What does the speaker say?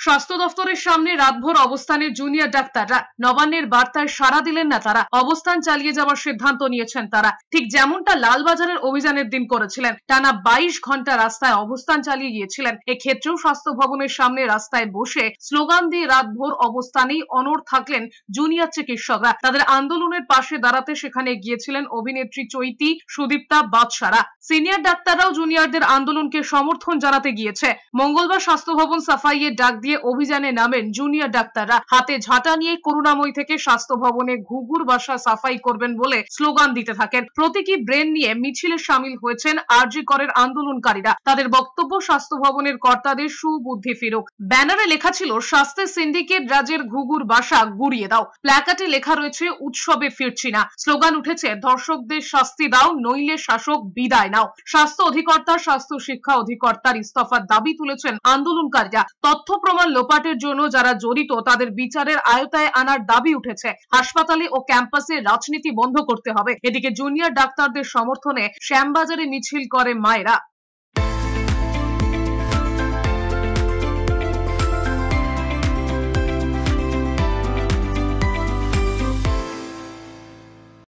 স্বাস্থ্য দফতরের সামনে রাতভর অবস্থানে জুনিয়র ডাক্তাররা। নবান্নের বার্তায় সাড়া দিলেন না তারা। অবস্থান চালিয়ে যাওয়ার সিদ্ধান্ত নিয়েছেন তারা, ঠিক যেমনটা লালবাজারের অভিযানের দিন করেছিলেন। টানা 22 ঘন্টা রাস্তায় অবস্থান চালিয়ে গিয়েছিলেন। এক্ষেত্রেও স্বাস্থ্য ভবনের সামনে রাস্তায় বসে স্লোগান দিয়ে রাতভর অবস্থানেই অনড় থাকলেন জুনিয়র চিকিৎসকরা। তাদের আন্দোলনের পাশে দাঁড়াতে সেখানে গিয়েছিলেন অভিনেত্রী চৈতি, সুদীপ্তা, বাদশারা। সিনিয়র ডাক্তাররাও জুনিয়রদের আন্দোলনকে সমর্থন জানাতে গিয়েছে। মঙ্গলবার স্বাস্থ্য ভবন সাফাইয়ের ডাক দিয়ে অভিযানে নামেন জুনিয়র ডাক্তাররা। হাতে ঝাঁটা নিয়ে করুণাময়ী থেকে স্বাস্থ্য ভবনে ঘুঘুর বাসা সাফাই করবেন বলে স্লোগান দিতে থাকেন। প্রতীকী ব্রেন নিয়ে মিছিলে সামিল হয়েছেন আরজি করের আন্দোলনকারীরা। তাদের বক্তব্য, স্বাস্থ্য ভবনের কর্তাদের সুবুদ্ধি ফিরুক। ব্যানারে লেখা ছিল, স্বাস্থ্যের সিন্ডিকেট রাজের ঘুঘুর বাসা গুড়িয়ে দাও। প্ল্যাকার্ডে লেখা রয়েছে, উৎসবে ফিরছি না। স্লোগান উঠেছে, ধর্ষকদের শাস্তি দাও, নইলে শাসক বিদায় নাও। স্বাস্থ্য অধিকর্তা, স্বাস্থ্য শিক্ষা অধিকর্তার ইস্তফার দাবি তুলেছেন আন্দোলনকারীরা। তথ্য প্রমাণ লোপাটের জন্য যারা জড়িত তাদের বিচারের আয়তায় আনার দাবি উঠেছে। হাসপাতালে ও ক্যাম্পাসে রাজনীতি বন্ধ করতে হবে। এদিকে জুনিয়র ডাক্তারদের সমর্থনে শ্যামবাজারে মিছিল করে মায়েরা।